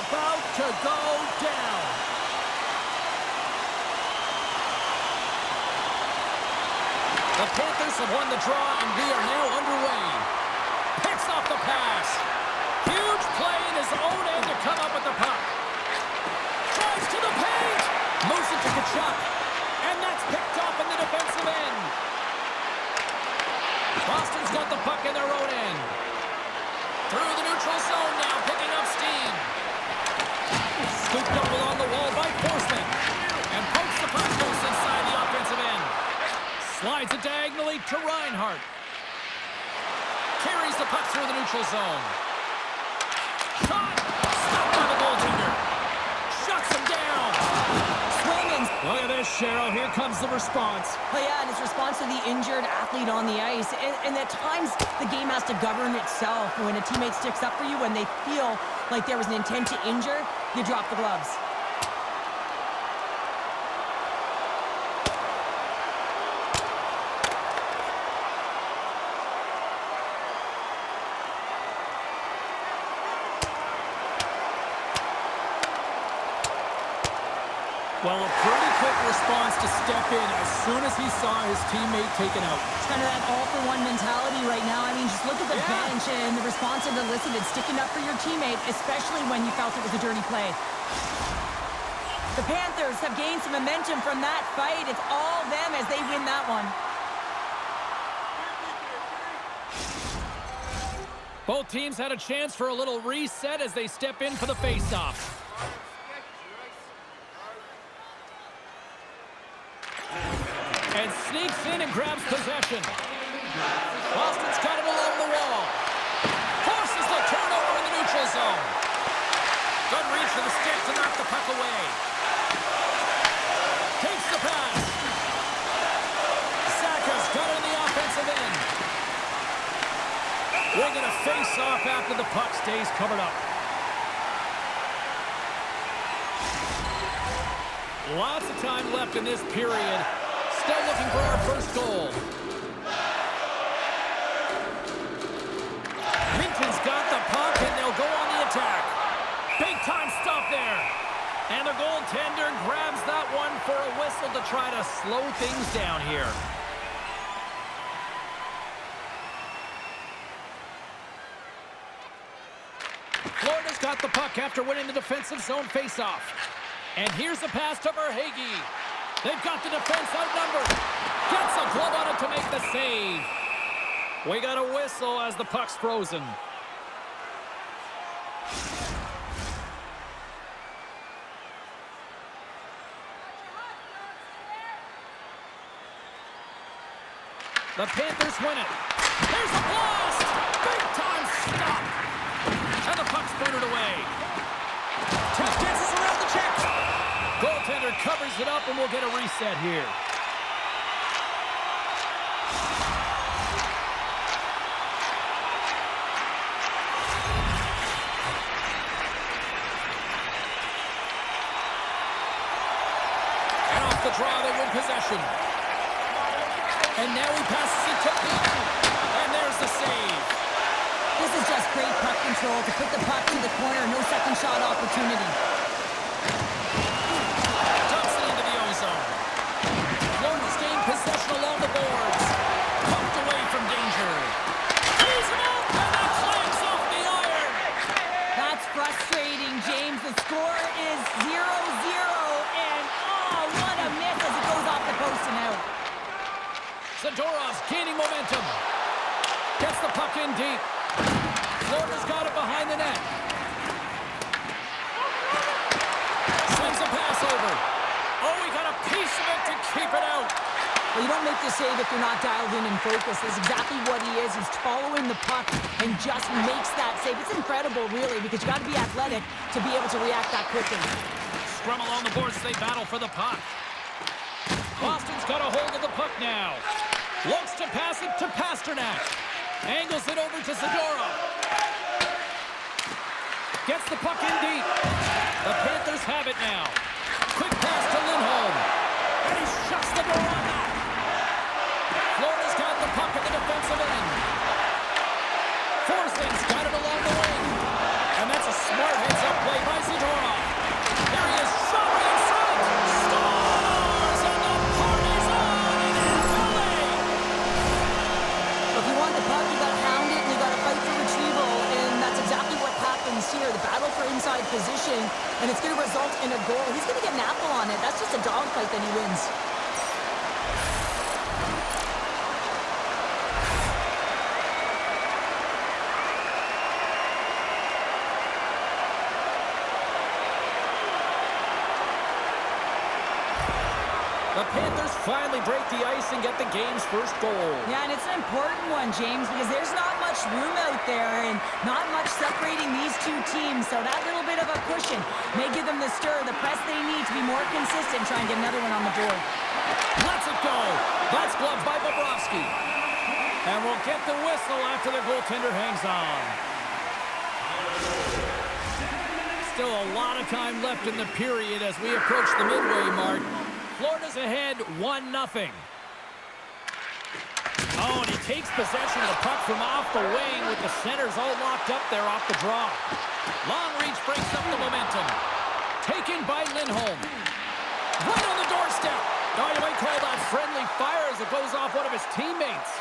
about to go down. The Panthers have won the draw, and we are now underway. Picks off the pass. Huge play in his own end to come up with the puck. Drives to the paint. Moves it to Kachuk. And that's picked off in the defensive end. Boston's got the puck in their own end. Through the neutral zone now, picking up steam. Scooped up along the wall by Forsman. And pokes the puck close inside the offensive end. Slides it diagonally to Reinhart. Carries the puck through the neutral zone. Shot! Stopped by the goaltender. Shuts him down. Swinging. Look at this, Cheryl. Here comes the response. Oh, yeah, and it's response to the injured athlete on the ice. And at times, the game has to govern itself. When a teammate sticks up for you, when they feel like there was an intent to injure, you drop the gloves. Well, a pretty quick response to step in as soon as he saw his teammate taken out. It's kind of that all-for-one mentality right now. I mean, just look at the bench and the response that elicited, sticking up for your teammate, especially when you felt it was a dirty play. The Panthers have gained some momentum from that fight. It's all them as they win that one. Both teams had a chance for a little reset as they step in for the face-off. And sneaks in and grabs possession. Boston's got it along the wall. Forces the turnover in the neutral zone. Good reach for the stick to knock the puck away. Takes the pass. Saka's got it in the offensive end. We're going to face off after the puck stays covered up. Lots of time left in this period. Still looking for our first goal. Minton's got the puck, and they'll go on the attack. Big time stop there. And the goaltender grabs that one for a whistle to try to slow things down here. Florida's got the puck after winning the defensive zone faceoff. And here's a pass to Verhaeghe. They've got the defense outnumbered. Gets a glove on it to make the save. We got a whistle as the puck's frozen. The Panthers win it. There's a blast! Big time stop! And the puck's booted away. Test dances around the check. Goaltender covers it up, and we'll get a reset here. And off the draw, they win possession. And now he passes it to Peter. And there's the save. This is just great puck control to put the puck in the corner. No second shot opportunity. Dumps it into the ozone. Florida's gained possession along the boards. Pumped away from danger. He's out, and that flags off the iron. That's frustrating, James. The score is 0-0. And, oh, what a miss as it goes off the post and out. Zadorov's gaining momentum. Gets the puck in deep. Florida's got it behind the net. Sends a pass over. Oh, he got a piece of it to keep it out. Well, you don't make the save if you're not dialed in and focused. That's exactly what he is. He's following the puck and just makes that save. It's incredible, really, because you got to be athletic to be able to react that quickly. Scrum along the boards as they battle for the puck. Boston's got a hold of the puck now. Looks to pass it to Pasternak. Angles it over to Zadorov. Gets the puck in deep. The Panthers have it now. Quick pass to Lindholm. And he shuts the door on that. Florida's got the puck in the defensive end. Forsman's got it along the wing. And that's a smart heads-up play by Zadorov. position, and it's going to result in a goal. He's going to get an apple on it. That's just a dogfight that he wins. The Panthers finally break the ice and get the game's first goal. Yeah, and it's an important one, James, because there's not much room out there and not much separating these two teams. So that little bit of a cushion may give them the stir, the press they need to be more consistent and try and get another one on the board. Lets it go. That's gloved by Bobrovsky. And we'll get the whistle after the goaltender hangs on. Still a lot of time left in the period as we approach the midway mark. Florida's ahead 1-0. Oh, and he takes possession of the puck from off the wing with the centers all locked up there off the draw. Long reach breaks up the momentum. Taken by Lindholm. Right on the doorstep. Now you might call that friendly fire as it goes off one of his teammates.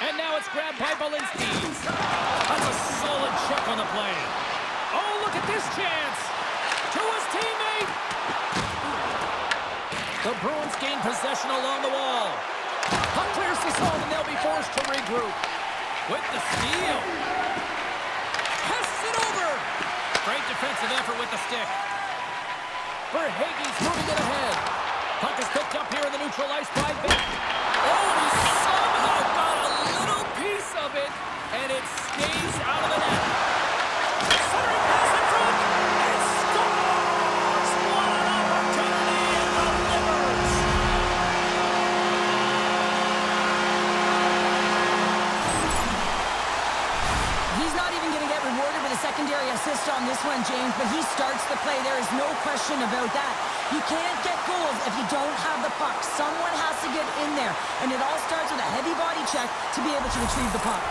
And now it's grabbed by Balinski. That's a solid check on the play. Oh, look at this chance. To his teammate. The Bruins gain possession along the wall. Puck clears the zone and they'll be forced to regroup. With the steal. Passes it over. Great defensive effort with the stick. Verhaeghe's moving it ahead. Puck is picked up here in the neutral ice by Beck. Oh, and he somehow got a little piece of it, and it stays out of the net. Centering pass in front. And scores! What an opportunity and delivers! He's not even going to get rewarded with a secondary assist on this one, James, but he starts the play. There is no question about that. You can't get goals if you don't have the puck. Someone has to get in there, and it all starts with a heavy body check to be able to retrieve the puck.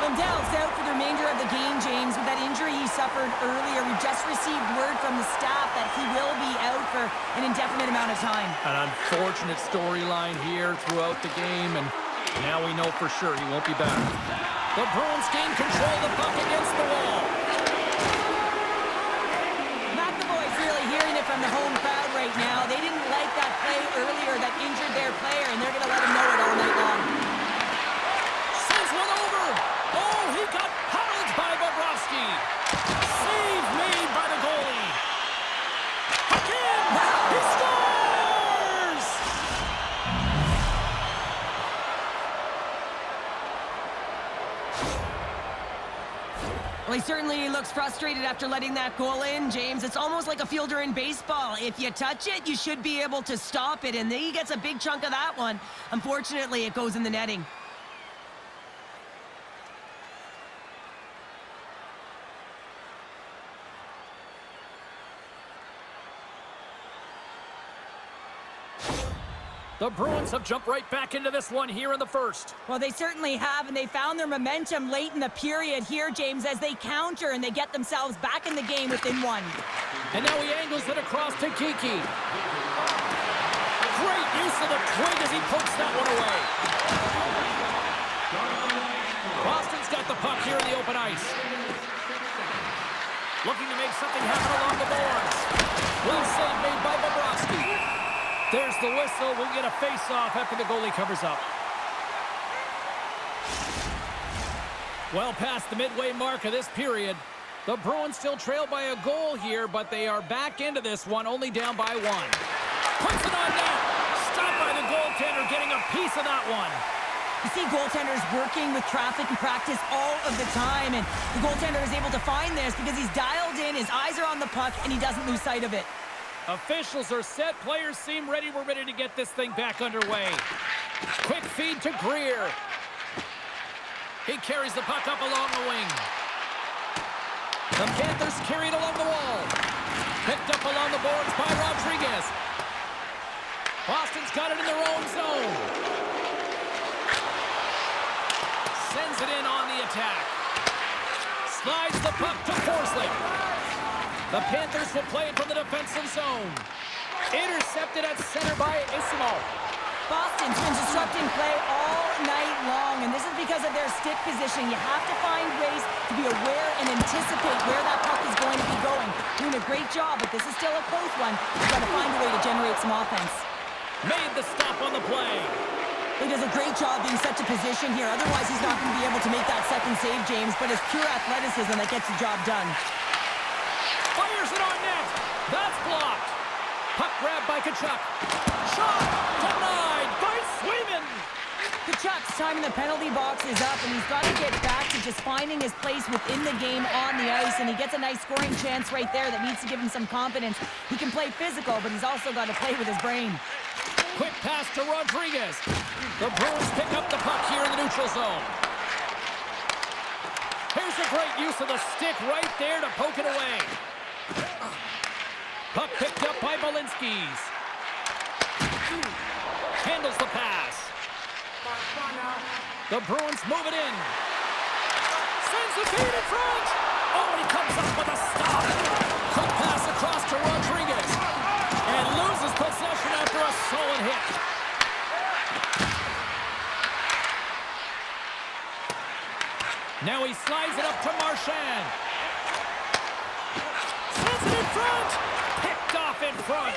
Lindell's out for the remainder of the game, James, with that injury he suffered earlier. We just received word from the staff that he will be out for an indefinite amount of time. An unfortunate storyline here throughout the game, and now we know for sure he won't be back. The Bruins gain control of the puck against the wall. McAvoy's really hearing it from the home crowd right now. They didn't like that play earlier that injured their player, and they're going to let him know it all night long. Sends one over. Oh, he got pummeled by Bobrovsky. Save made by the goalie. Again, he scores! Well, he certainly looks frustrated after letting that goal in, James. It's almost like a fielder in baseball. If you touch it, you should be able to stop it, and he gets a big chunk of that one. Unfortunately, it goes in the netting. The Bruins have jumped right back into this one here in the first. Well, they certainly have, and they found their momentum late in the period here, James, as they counter and they get themselves back in the game within one. And now he angles it across to Kiki. Great use of the twig as he pokes that one away. Boston's got the puck here in the open ice. Looking to make something happen along the boards. Well save made by Bobrovsky. There's the whistle. We'll get a face-off after the goalie covers up. Well past the midway mark of this period. The Bruins still trail by a goal here, but they are back into this one, only down by one. Puts it on net. Stopped by the goaltender, getting a piece of that one. You see goaltenders working with traffic and practice all of the time, and the goaltender is able to find this because he's dialed in, his eyes are on the puck, and he doesn't lose sight of it. Officials are set. Players seem ready. We're ready to get this thing back underway. Quick feed to Greer. He carries the puck up along the wing. The Panthers carry it along the wall. Picked up along the boards by Rodriguez. Boston's got it in their own zone. Sends it in on the attack. Slides the puck to Forsling. The Panthers will play it from the defensive zone. Intercepted at center by Isimo. Boston's been disrupting play all night long, and this is because of their stick position. You have to find ways to be aware and anticipate where that puck is going to be going. Doing a great job, but this is still a close one. You've got to find a way to generate some offense. Made the stop on the play. He does a great job being set to position here. Otherwise, he's not going to be able to make that second save, James, but it's pure athleticism that gets the job done. Fires it on net. That's blocked. Puck grabbed by Tkachuk. Shot denied by Swayman. Tkachuk's time in the penalty box is up, and he's got to get back to just finding his place within the game on the ice, and he gets a nice scoring chance right there that needs to give him some confidence. He can play physical, but he's also got to play with his brain. Quick pass to Rodriguez. The Bruins pick up the puck here in the neutral zone. Here's a great use of the stick right there to poke it away. Puck picked up by Balinskis. Handles the pass. The Bruins move it in. Sends the feed in front. Oh, and he comes up with a stop. Quick pass across to Rodriguez. And loses possession after a solid hit. Now he slides it up to Marchand. Sends it in front. Picked off in front.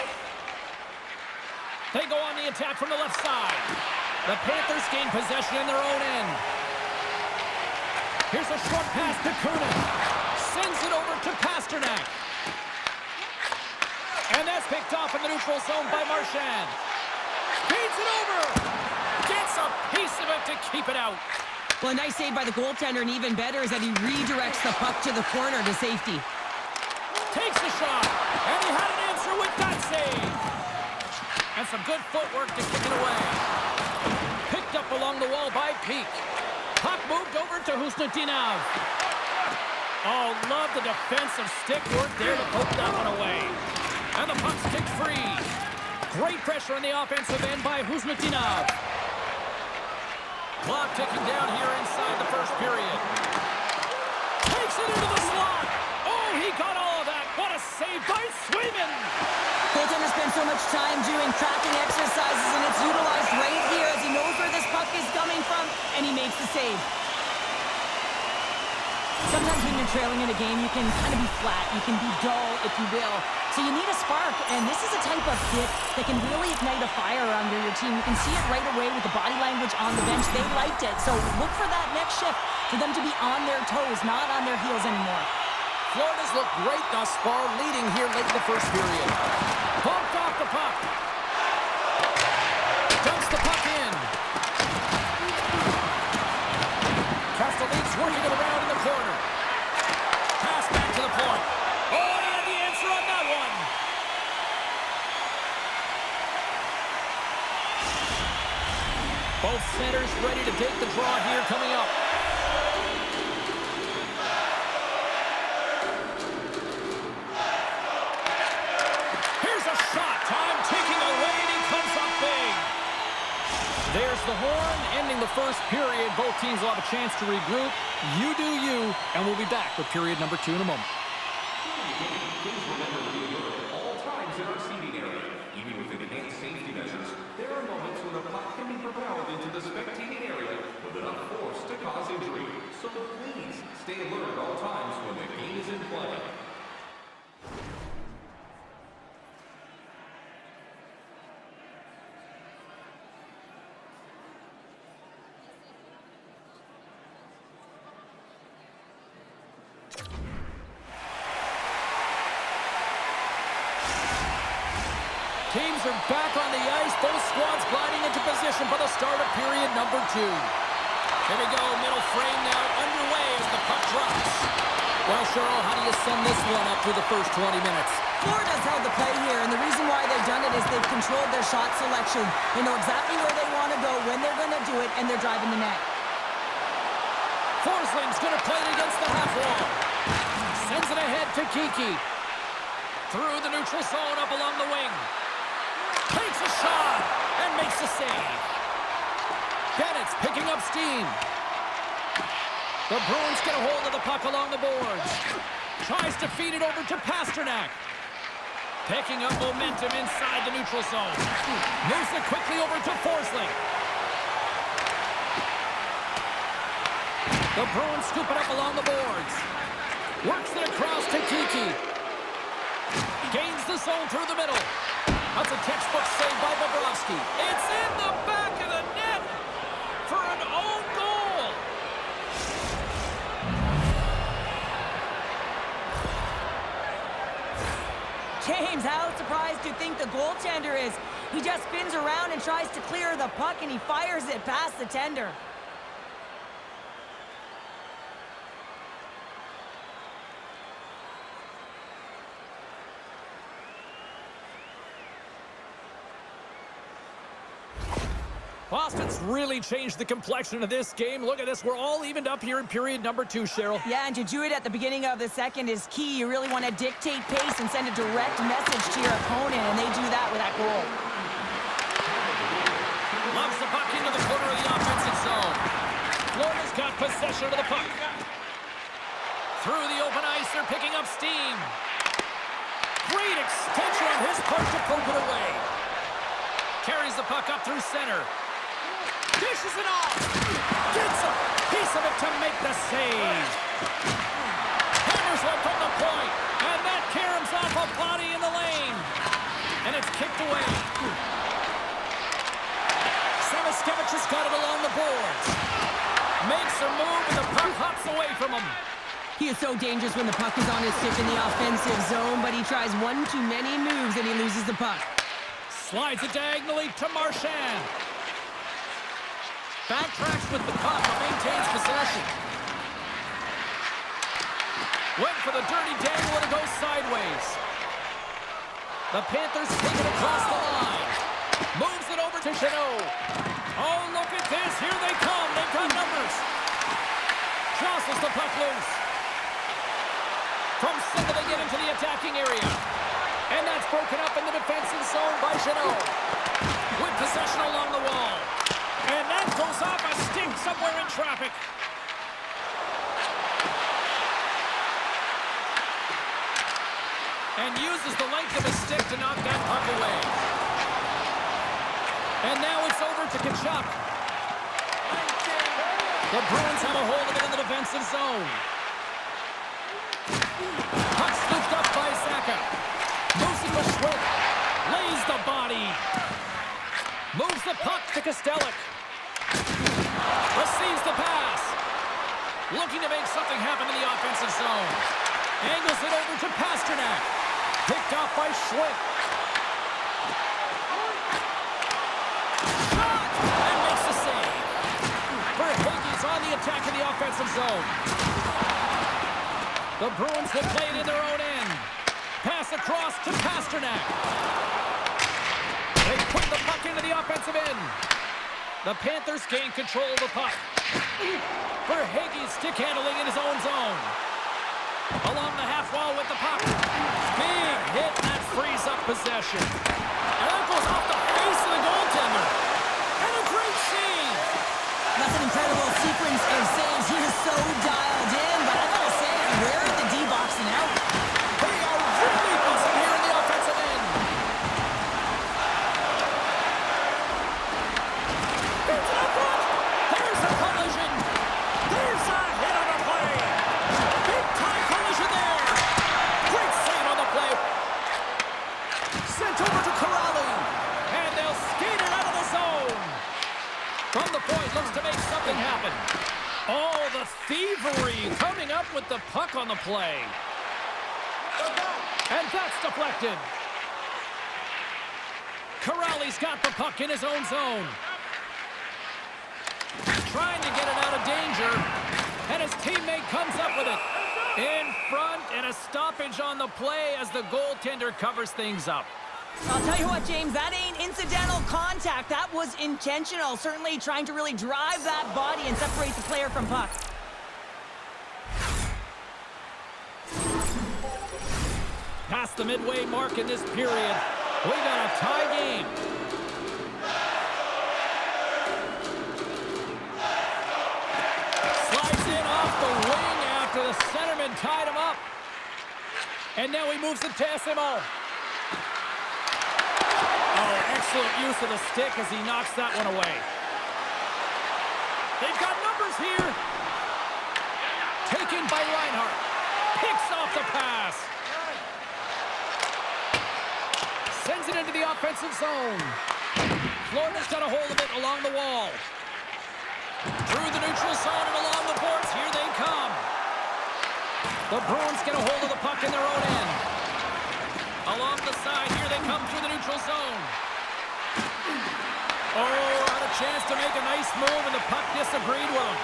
They go on the attack from the left side. The Panthers gain possession in their own end. Here's a short pass to Kunin. Sends it over to Pasternak. And that's picked off in the neutral zone by Marchand. Feeds it over. Gets a piece of it to keep it out. Well, a nice save by the goaltender, and even better is that he redirects the puck to the corner to safety. Takes the shot, and he had an answer with that save. And some good footwork to kick it away. Picked up along the wall by Peak. Puck moved over to Husnutinov. Oh, love the defensive stick work there to poke that one away. And the puck's kicked free. Great pressure on the offensive end by Husnutinov. Clock ticking down here inside the first period. Takes it into the slot. Oh, he got all of that. What a save by Swayman. Goaltender spends so much time doing tracking exercises, and it's utilized right here as he knows where this puck is coming from, and he makes the save. Sometimes when you're trailing in a game, you can kind of be flat. You can be dull, if you will. So you need a spark, and this is a type of hit that can really ignite a fire under your team. You can see it right away with the body language on the bench. They liked it. So look for that next shift, for them to be on their toes, not on their heels anymore. Florida's looked great thus far, leading here late in the first period. Bumped off the puck. Dumps the puck in. Castelline's working it around in the corner. Pass back to the point. Oh, he had the answer on that one. Both centers ready to take the draw here coming up. There's the horn, ending the first period. Both teams will have a chance to regroup. You do you, and we'll be back with period number 2 in a moment. Please remember to be alert at all times in our seating area. Even with enhanced safety measures, there are moments when the puck can be propelled into the spectating area with enough force to cause injury. So please stay alert at all times when the game is in play. Teams are back on the ice. Both squads gliding into position for the start of period number 2. Here we go. Middle frame now underway as the puck drops. Well, Cheryl, how do you sum this one up through the first 20 minutes? Florida's held the play here, and the reason why they've done it is they've controlled their shot selection. They know exactly where they want to go, when they're going to do it, and they're driving the net. Forsling's going to play it against the half wall. Sends it ahead to Kiki. Through the neutral zone up along the wing. Takes a shot and makes the save. Bennett's picking up steam. The Bruins get a hold of the puck along the boards. Tries to feed it over to Pasternak. Picking up momentum inside the neutral zone. Moves it quickly over to Forsling. The Bruins scoop it up along the boards. Works it across to Kiki. Gains the zone through the middle. That's a textbook save by Bobrovsky. It's in the back of the net for an own goal. James, how surprised do you think the goaltender is? He just spins around and tries to clear the puck, and he fires it past the tender. Boston's really changed the complexion of this game. Look at this. We're all evened up here in period number 2, Cheryl. Yeah, and to do it at the beginning of the second is key. You really want to dictate pace and send a direct message to your opponent, and they do that with that goal. Loves the puck into the corner of the offensive zone. Florida's got possession of the puck. Through the open ice, they're picking up steam. Great extension on his part to poke it away. Carries the puck up through center. Dishes it off. Gets a piece of it to make the save. Hammers one from the point. And that caroms off a body in the lane. And it's kicked away. Samoskevich has got it along the boards. Makes a move and the puck hops away from him. He is so dangerous when the puck is on his stick in the offensive zone, but he tries one too many moves and he loses the puck. Slides it diagonally to Marchand. Backtracks with the puck and maintains possession. Went for the dirty dangle and it goes sideways. The Panthers take it across the line. Moves it over to Chanot. Oh, look at this. Here they come. They've got numbers. Jostles the puck loose. From center they get into the attacking area. And that's broken up in the defensive zone by Chanot. With possession along the wall. And that goes off a stick somewhere in traffic. And uses the length of his stick to knock that puck away. And now it's over to Tkachuk. The Bruins have a hold of it in the defensive zone. Puck scooped up by Saka. Moves it to Schwitt. Lays the body. Moves the puck to Kostelic. Receives the pass. Looking to make something happen in the offensive zone. Angles it over to Pasternak. Picked off by Schwitt. Shot! And makes the save. Verhaeghe's on the attack in the offensive zone. The Bruins will play it in their own end. Pass across to Pasternak. They put the puck into the offensive end. The Panthers gain control of the puck. Verhaeghe's stick handling in his own zone. Along the half wall with the puck. Big hit, and that frees up possession. And that goes off the face of the goaltender. And a great save. That's an incredible sequence of saves. He is so dialed in, but I gotta say, where are the D-boxing out? They are really buzzing here in the offensive end. It's up front. There's a collision. There's a hit on the play. Big-time collision there. Great save on the play. Sent over to Corrali. And they'll skate it out of the zone. From the point, looks to make something happen. Oh, the thievery coming up with the puck on the play. And that's deflected. Corrali's got the puck in his own zone. Trying to get it out of danger. And his teammate comes up with it. In front, and a stoppage on the play as the goaltender covers things up. I'll tell you what, James, that ain't incidental contact. That was intentional. Certainly trying to really drive that body and separate the player from puck. Past the midway mark in this period, we got a tie game. Slides in off the wing after the centerman tied him up. And now he moves it to SMO. Oh, excellent use of the stick as he knocks that one away. They've got numbers here. Taken by Reinhart. Picks off the pass. Sends it into the offensive zone. Florida's got a hold of it along the wall. Through the neutral zone and along the boards. Here they come. The Bruins get a hold of the puck in their own end. Along the side, here they come through the neutral zone. Oh, had a chance to make a nice move, and the puck disagreed with him.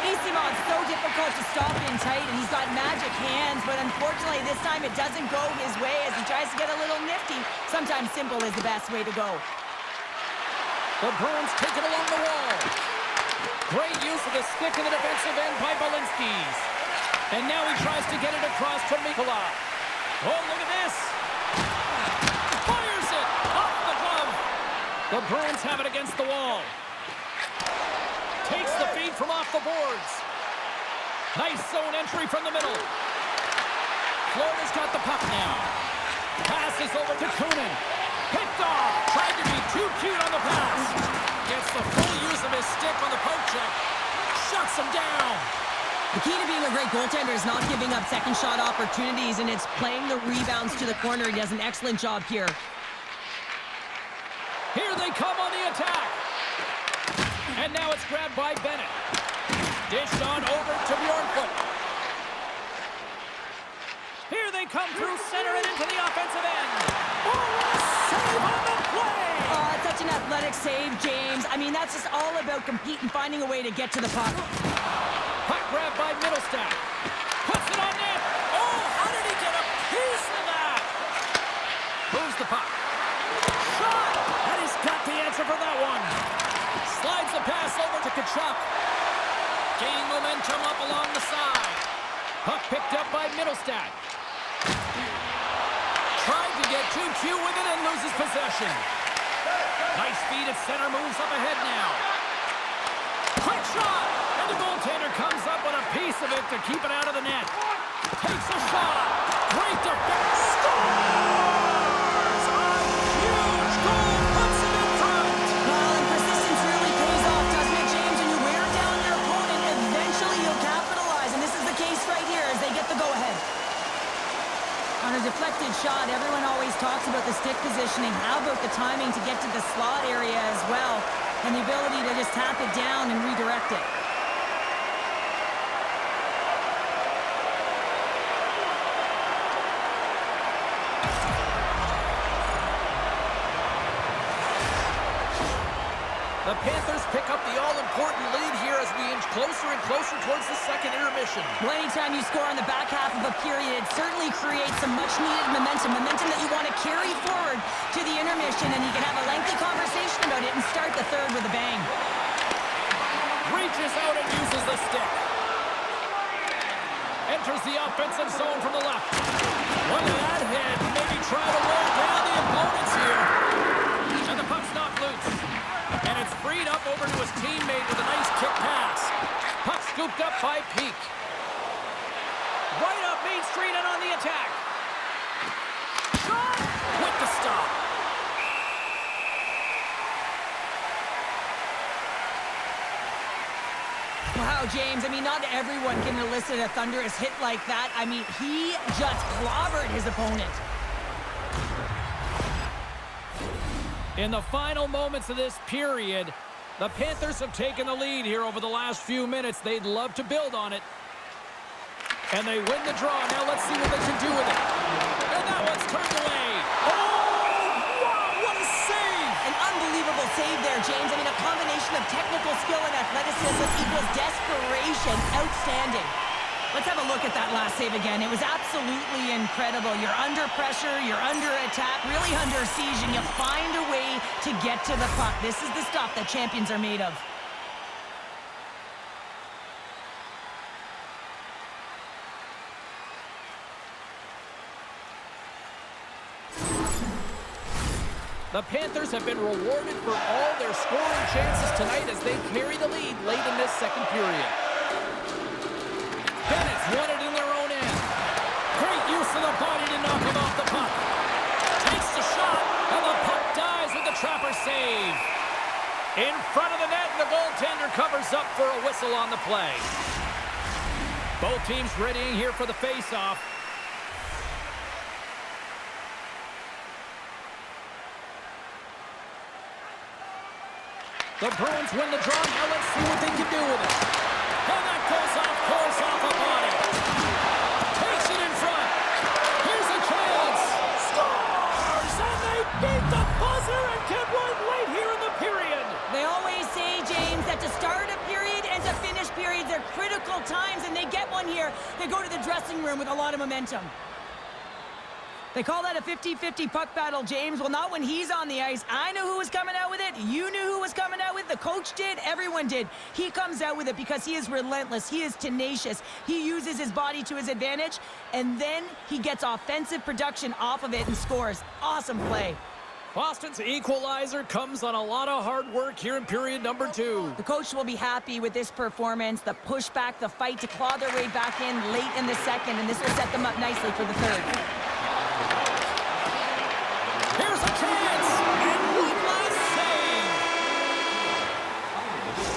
Simon's so difficult to stop in tight, and he's got magic hands, but unfortunately this time it doesn't go his way as he tries to get a little nifty. Sometimes simple is the best way to go. The Bruins take it along the wall. Great use of the stick in the defensive end by Balinskis. And now he tries to get it across to Mikula. Oh, look at this. Fires it off the glove. The Bruins have it against the wall. Takes the feed from off the boards. Nice zone entry from the middle. Florida's got the puck now. Passes over to Kunin. Picked off. Tried to be too cute on the pass. Gets the full use of his stick on the poke check. Shuts him down. The key to being a great goaltender is not giving up second shot opportunities, and it's playing the rebounds to the corner. He does an excellent job here. Here they come on the attack. And now it's grabbed by Bennett. Dished on over to Bjornfoot. Here they come through center and into the offensive end. Oh, save on the play! Oh, such an athletic save, James. I mean, that's just all about competing, finding a way to get to the puck. Puck grab by Middlestat. Puts it on net. Oh, how did he get a piece of that? Moves the puck. Shot! And he's got the answer for that one. Slides the pass over to Tkachuk. Gain momentum up along the side. Puck picked up by Middlestat. Tried to get too cute with it and loses possession. Nice feed at center, moves up ahead now. Quick shot! And the goaltender comes up with a piece of it to keep it out of the net. Takes a shot. Great defense. Scores! A huge goal puts him in front. Well, and persistence really pays off, doesn't it, James? When you wear down your opponent, eventually you'll capitalize. And this is the case right here as they get the go-ahead. On a deflected shot, everyone always talks about the stick positioning. How about the timing to get to the slot area as well? And the ability to just tap it down and redirect it. The Panthers pick up the all-important lead here as we inch closer and closer towards the second intermission. Well, anytime you score on the back half of a period, it certainly creates some much-needed momentum that you want to carry forward to the intermission, and you can have a lengthy conversation about it and start the third with a bang. Reaches out and uses the stick. Enters the offensive zone from the left. Look at that hit. Maybe try to wear down the opponents here. And the puck's knocked loose. And it's freed up over to his teammate with a nice kick pass. Puck scooped up by Peak. Right up Main Street and on the attack. Shot! With the stop. Wow, James, I mean, not everyone can elicit a thunderous hit like that. I mean, he just clobbered his opponent. In the final moments of this period, the Panthers have taken the lead here over the last few minutes. They'd love to build on it. And they win the draw. Now let's see what they can do with it. And that one's turned away. Oh, wow, what a save! An unbelievable save there, James. I mean, a combination of technical skill and athleticism equals desperation. Outstanding. Let's have a look at that last save again. It was absolutely incredible. You're under pressure, you're under attack, really under siege, and you find a way to get to the puck. This is the stuff that champions are made of. The Panthers have been rewarded for all their scoring chances tonight as they carry the lead late in this second period. Bennett's won it in their own end. Great use of the body covers up for a whistle on the play. Both teams readying here for the face-off. The Bruins win the draw. Now let's see what they can do with it. And that goes off a body. Takes it in front. Here's a chance. Scores! And they beat the buzzer and get one late here in the period. They always say, James, that to start a period and to finish periods are critical times, and they get one here. They go to the dressing room with a lot of momentum. They call that a 50-50 puck battle, James. Well, not when he's on the ice. I knew who was coming out with it. You knew who was coming out with it. The coach did. Everyone did. He comes out with it because he is relentless. He is tenacious. He uses his body to his advantage, and then he gets offensive production off of it and scores. Awesome play. Boston's equalizer comes on a lot of hard work here in period number 2. The coach will be happy with this performance, the pushback, the fight to claw their way back in late in the second, and this will set them up nicely for the third. Here's a chance, and one last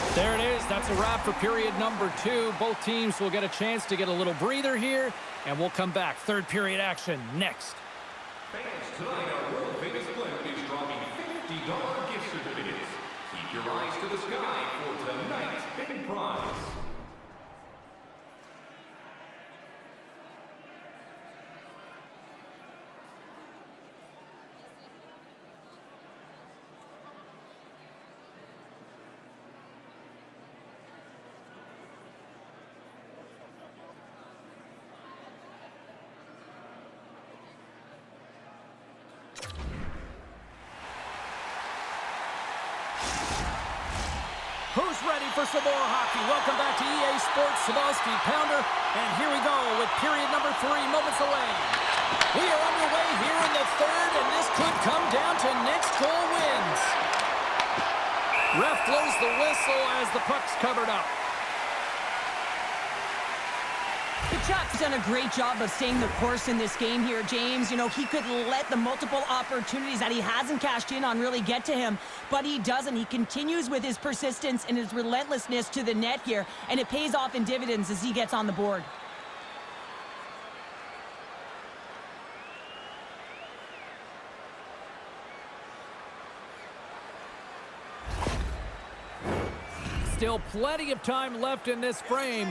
save. There it is. That's a wrap for period number 2. Both teams will get a chance to get a little breather here, and we'll come back. Third period action next. Fans, tonight our world-famous clinic is dropping $50 gift certificates. Keep your eyes to the sky for tonight's big prize. Who's ready for some more hockey? Welcome back to EA Sports Sabowski Pounder. And here we go with period number 3, moments away. We are underway here in the third, and this could come down to next goal wins. Ref blows the whistle as the puck's covered up. Kachuk's done a great job of staying the course in this game here, James. You know, he could let the multiple opportunities that he hasn't cashed in on really get to him, but he doesn't. He continues with his persistence and his relentlessness to the net here, and it pays off in dividends as he gets on the board. Still plenty of time left in this frame.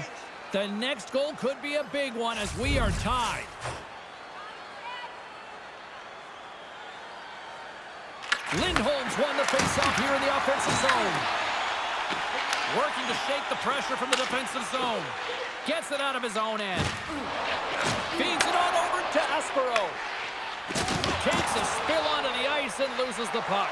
The next goal could be a big one as we are tied. Lindholm's won the faceoff here in the offensive zone. Working to shake the pressure from the defensive zone. Gets it out of his own end. Feeds it on over to Aspero. Takes a spill onto the ice and loses the puck.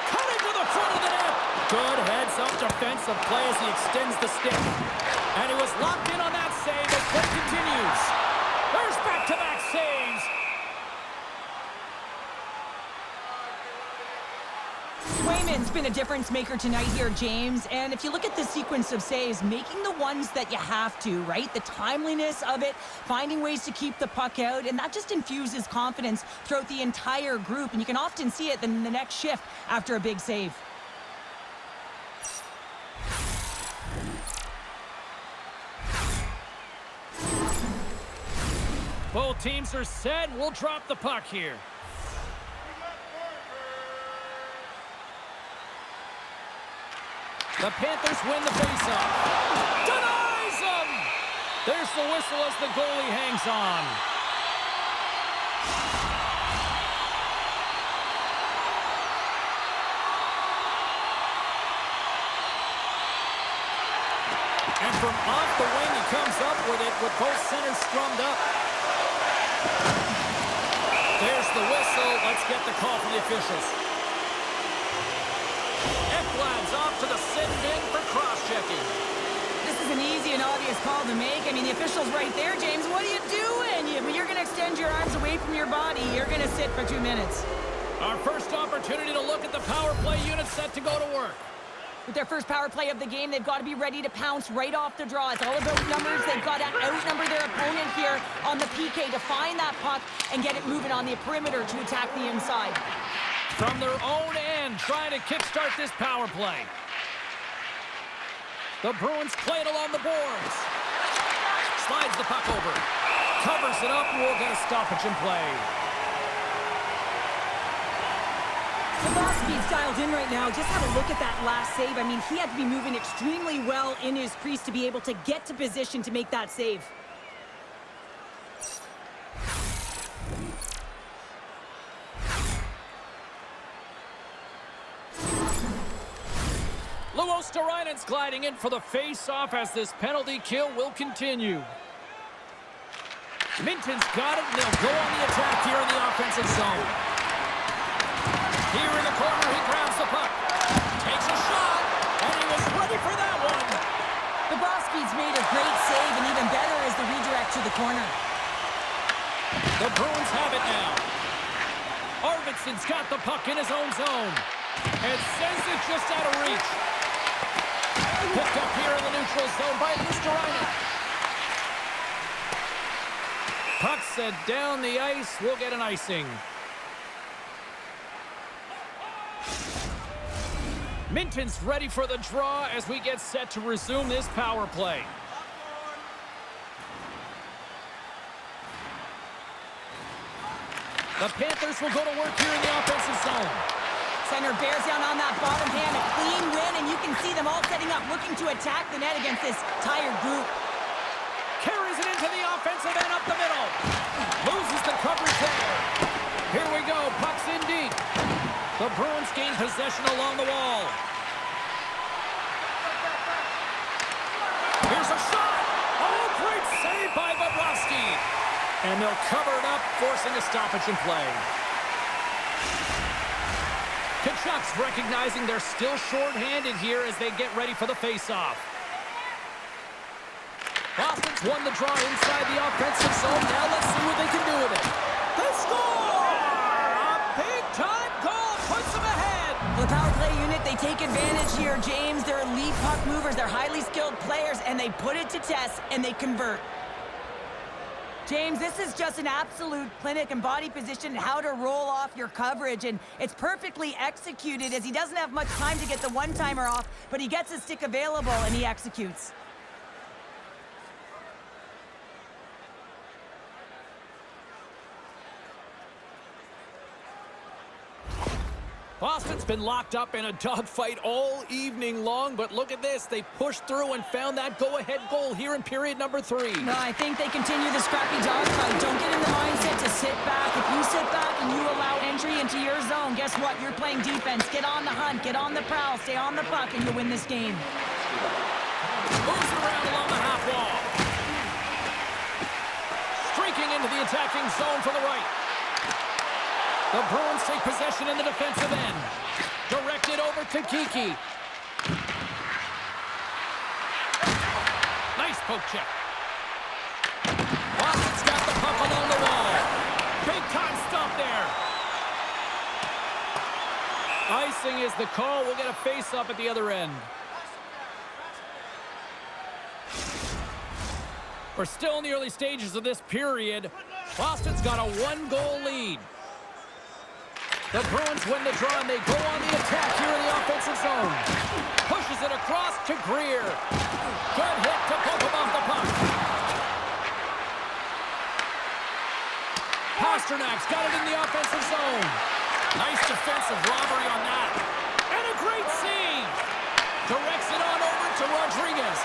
Cutting to the front of the net. Good heads-up defensive play as he extends the stick. And he was locked in on that save as play continues. There's back-to-back saves. Swayman's been a difference maker tonight here, James. And if you look at the sequence of saves, making the ones that you have to, right? The timeliness of it, finding ways to keep the puck out, and that just infuses confidence throughout the entire group. And you can often see it in the next shift after a big save. Both teams are set. We'll drop the puck here. The Panthers win the faceoff. Denies him! There's the whistle as the goalie hangs on. And from off the wing, he comes up with it with both centers strummed up. There's the whistle. Let's get the call from the officials. Ekblad's off to the sin bin for cross-checking. This is an easy and obvious call to make. I mean, the official's right there, James. What are you doing? You're going to extend your arms away from your body. You're going to sit for 2 minutes. Our first opportunity to look at the power play unit set to go to work. With their first power play of the game, they've got to be ready to pounce right off the draw. It's all about numbers. They've got to outnumber their opponent here on the PK to find that puck and get it moving on the perimeter to attack the inside. From their own end, trying to kickstart this power play. The Bruins play it along the boards. Slides the puck over. Covers it up, and we'll get a stoppage in play. The ball speed's dialed in right now. Just have a look at that last save. I mean, he had to be moving extremely well in his crease to be able to get to position to make that save. Luosterainen's gliding in for the face-off as this penalty kill will continue. Minton's got it, and they'll go on the attack here in the offensive zone. Here in the corner, he grabs the puck. Takes a shot, and he was ready for that one. The Broski's made a great save, and even better is the redirect to the corner. The Bruins have it now. Arvidsson's got the puck in his own zone. And sends it just out of reach. Picked up here in the neutral zone by Luosterainen. Puck set down the ice. We'll get an icing. Minton's ready for the draw as we get set to resume this power play. The Panthers will go to work here in the offensive zone. Center bears down on that bottom hand, a clean win, and you can see them all setting up, looking to attack the net against this tired group. Carries it into the offensive end up the middle. Loses the coverage there. Here we go, puck's in deep. The Bruins gain possession along the wall. Here's a shot. Oh, great save by Bobrovsky. And they'll cover it up, forcing a stoppage in play. Kachuk's recognizing they're still short-handed here as they get ready for the face-off. Boston's won the draw inside the offensive zone. Now let's see what they can do with it. They score! A big-time goal puts them ahead. For the power play unit, they take advantage here, James. They're elite puck movers. They're highly skilled players, and they put it to test, and they convert. James, this is just an absolute clinic and body position and how to roll off your coverage, and it's perfectly executed as he doesn't have much time to get the one-timer off, but he gets his stick available and he executes. Boston's been locked up in a dogfight all evening long, but look at this. They pushed through and found that go-ahead goal here in period number 3. No, I think they continue the scrappy dogfight. Don't get in the mindset to sit back. If you sit back and you allow entry into your zone, guess what? You're playing defense. Get on the hunt, get on the prowl, stay on the puck, and you'll win this game. Moves around along the half wall. Streaking into the attacking zone for the right. The Bruins take possession in the defensive end. Directed over to Kiki. Nice poke check. Boston's got the puck along the wall. Big time stop there. Icing is the call. We'll get a face-up at the other end. We're still in the early stages of this period. Boston's got a 1-goal lead. The Bruins win the draw, and they go on the attack here in the offensive zone. Pushes it across to Greer. Good hit to poke him off the puck. Pasternak's got it in the offensive zone. Nice defensive robbery on that. And a great save. Directs it on over to Rodriguez.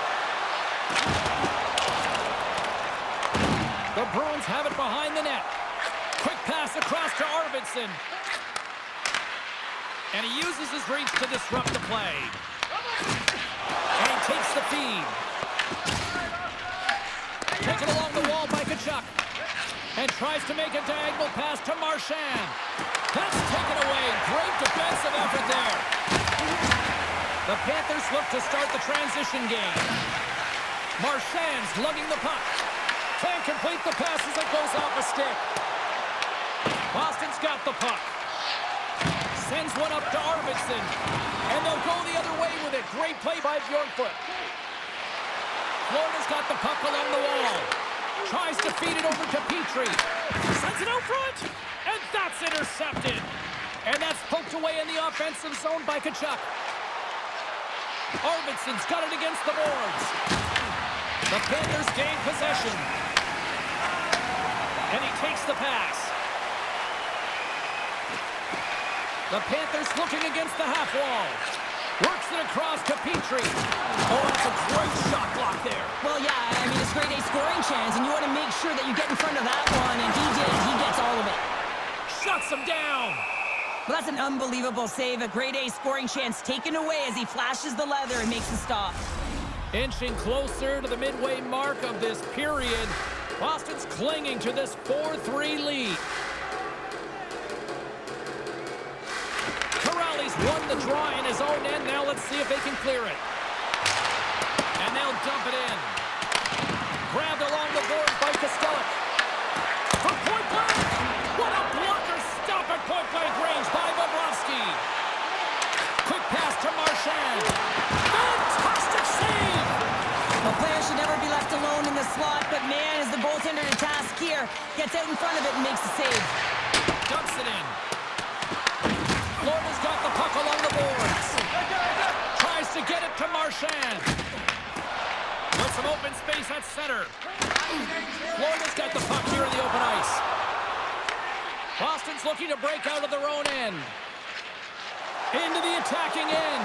The Bruins have it behind the net. Quick pass across to Arvidsson. And he uses his reach to disrupt the play. And he takes the feed. Taken along the wall by Kachuk. And tries to make a diagonal pass to Marchand. That's taken away. Great defensive effort there. The Panthers look to start the transition game. Marchand's lugging the puck. Can't complete the pass as it goes off a stick. Boston's got the puck. Sends one up to Arvidsson. And they'll go the other way with it. Great play by Bjorkfoot. Florida's got the puck along the wall. Tries to feed it over to Petrie. Sends it out front. And that's intercepted. And that's poked away in the offensive zone by Kachuk. Arvidsson's got it against the boards. The Panthers gain possession. And he takes the pass. The Panthers looking against the half wall. Works it across to Petrie. Oh, that's a great shot block there. Well, yeah, I mean, it's grade A scoring chance, and you want to make sure that you get in front of that one, and he did. He gets all of it. Shuts him down. Well, that's an unbelievable save. A grade A scoring chance taken away as he flashes the leather and makes the stop. Inching closer to the midway mark of this period. Boston's clinging to this 4-3 lead. Corrali's won the draw in his own end. Now let's see if they can clear it. And they'll dump it in. Grabbed along the board by Kostelik. For point blank! What a blocker stop at point blank range by Bobrovsky. Quick pass to Marchand. Fantastic save! A player should never be left alone in the slot, but man, is the goaltender to task here. Gets out in front of it and makes the save. Dumps it in. Florida's got the puck along the boards. Tries to get it to Marchand. With some open space at center. Florida's got the puck here in the open ice. Boston's looking to break out of their own end. Into the attacking end.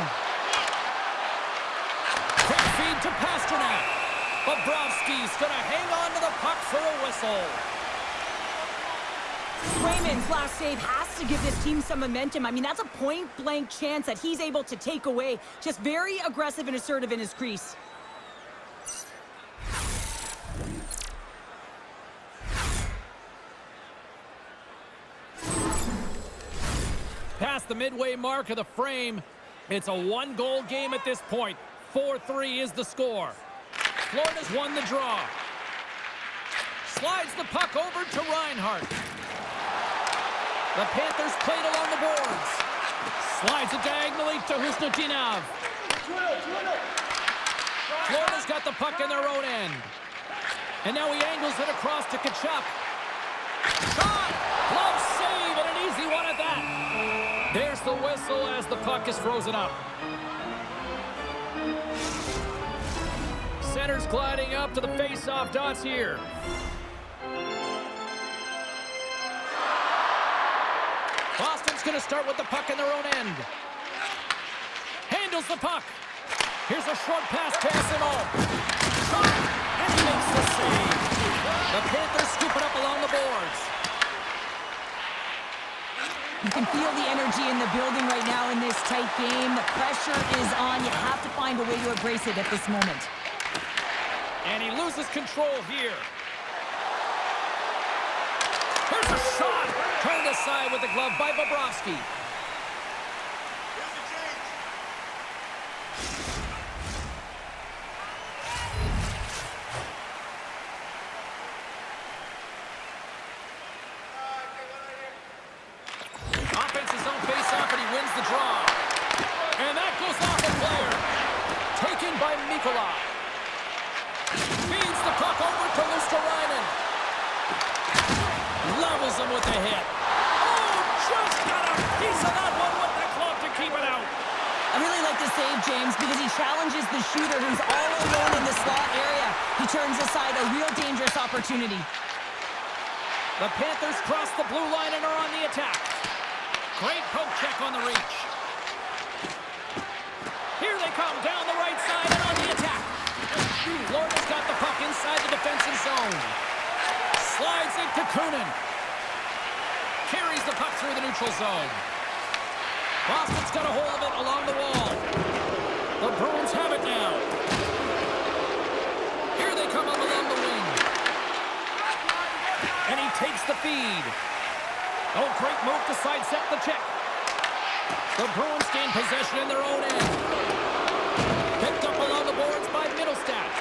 Quick feed to Pasternak. Bobrovsky's going to hang on to the puck for a whistle. Swayman's last save has to give this team some momentum. I mean, that's a point-blank chance that he's able to take away. Just very aggressive and assertive in his crease. Past the midway mark of the frame, it's a one-goal game at this point. 4-3 is the score. Florida's won the draw. Slides the puck over to Reinhart. The Panthers played along the boards. Slides it diagonally to Husnutinov. Florida's got the puck in their own end. And now he angles it across to Tkachuk. Shot! Glove save, and an easy one at that. There's the whistle as the puck is frozen up. Center's gliding up to the face-off dots here. Boston's going to start with the puck in their own end. Handles the puck. Here's a short pass to SMO. Shot! And he makes the save. The Panthers scoop it up along the boards. You can feel the energy in the building right now in this tight game. The pressure is on. You have to find a way to embrace it at this moment. And he loses control here. Here's a shot. Turned aside with the glove by Bobrovsky. Offense's own face-off, and he wins the draw. And that goes off a player. Taken by Mikola. Feeds the puck over to Luosterainen. Levels him with the hit. Oh, just got a piece of that one with the glove to keep it out. I really like this save, James, because he challenges the shooter who's all alone in the slot area. He turns aside a real dangerous opportunity. The Panthers cross the blue line and are on the attack. Great poke check on the reach. Here they come down the right side and on the attack. Florida's got the puck inside the defensive zone. Slides it to Kunin. Carries the puck through the neutral zone. Boston's got a hold of it along the wall. The Bruins have it now. Here they come up along the wing. And he takes the feed. Oh, great move to sidestep the check. The Bruins gain possession in their own end. Picked up along the boards by Middlestat.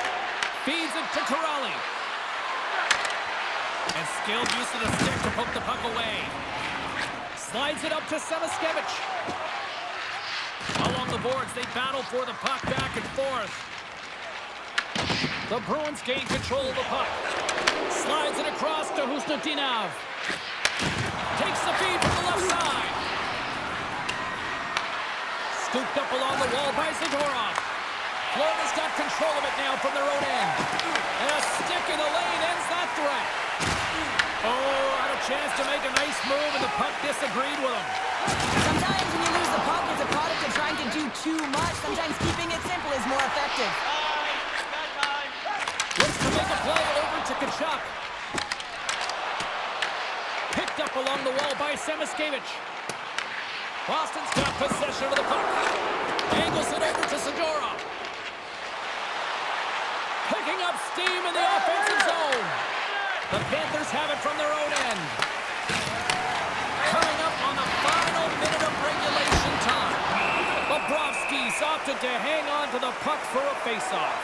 Feeds it to Corrali. And skilled use of the stick to poke the puck away. Slides it up to Samaskevich. Along the boards, they battle for the puck back and forth. The Bruins gain control of the puck. Slides it across to Husnutinov. Takes the feed from the left side. Scooped up along the wall by Zadorov. Florida's got control of it now from their own end. And a stick in the lane ends that threat. Oh, had a chance to make a nice move, and the puck disagreed with him. Sometimes when you lose the puck, it's a product of trying to do too much. Sometimes keeping it simple is more effective. Looks to make a play over to Kachuk. Picked up along the wall by Semiskevich. Boston's got possession of the puck. Angles it over to Segura. Picking up steam in the offensive zone. The Panthers have it from their own end. Coming up on the final minute of regulation time. Bobrovsky's opted to hang on to the puck for a faceoff.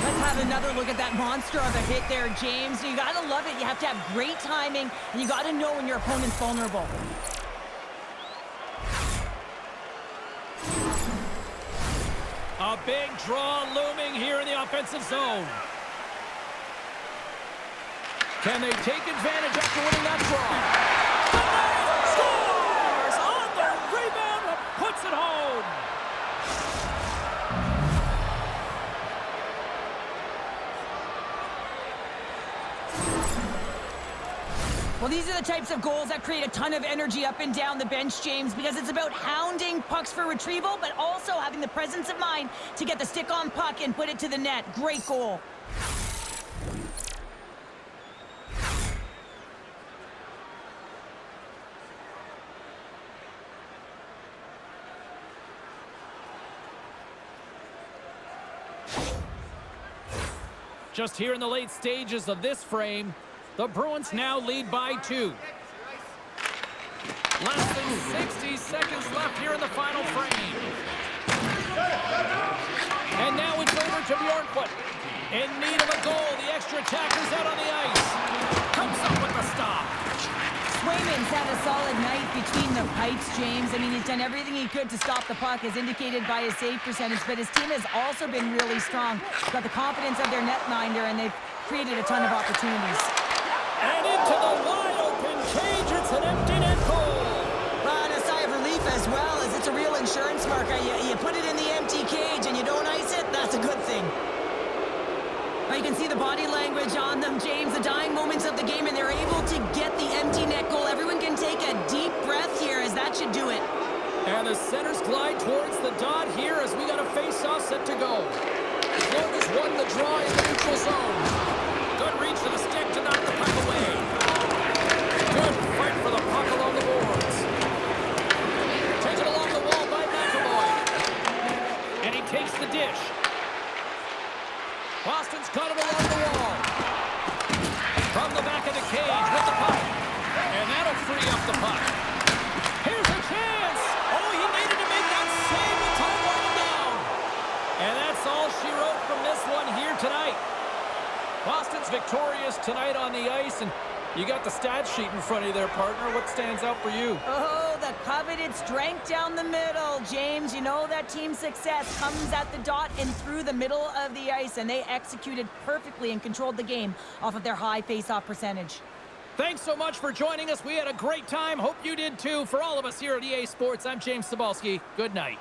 Let's have another look at that monster of a hit there, James. You gotta love it. You have to have great timing, and you gotta know when your opponent's vulnerable. A big draw looming here in the offensive zone. Can they take advantage after winning that draw? Scores on the rebound and puts it home. Well, these are the types of goals that create a ton of energy up and down the bench, James, because it's about hounding pucks for retrieval, but also having the presence of mind to get the stick on puck and put it to the net. Great goal. Just here in the late stages of this frame, the Bruins now lead by 2. Less than 60 seconds left here in the final frame. And now it's over to Bjorkwood. In need of a goal, the extra attacker's out on the ice. Comes up with the stop. Swayman's had a solid night between the pipes, James. I mean, he's done everything he could to stop the puck, as indicated by his save percentage, but his team has also been really strong. Got the confidence of their netminder, and they've created a ton of opportunities. And into the wide-open cage, it's an empty net goal. And a sigh of relief as well, as it's a real insurance marker. You put it in the empty cage and you don't ice it, that's a good thing. Now you can see the body language on them, James, the dying moments of the game, and they're able to get the empty net goal. Everyone can take a deep breath here, as that should do it. And the centers glide towards the dot here as we got a face-off set to go. Florida's won the draw in the neutral zone. Good reach to the stick to knock the puck away. Good fight for the puck along the boards. Taken along the wall by McAvoy. And he takes the dish. Boston's got it along the wall. From the back of the cage with the puck. And that'll free up the puck. Here's a chance. Oh, he needed to make that save with time winding down. And that's all she wrote from this one here tonight. Boston's victorious tonight on the ice, and you got the stat sheet in front of you there, partner. What stands out for you? Oh, the coveted strength down the middle, James. You know that team success comes at the dot and through the middle of the ice, and they executed perfectly and controlled the game off of their high face-off percentage. Thanks so much for joining us. We had a great time. Hope you did too. For all of us here at EA Sports, I'm James Cybulski. Good night.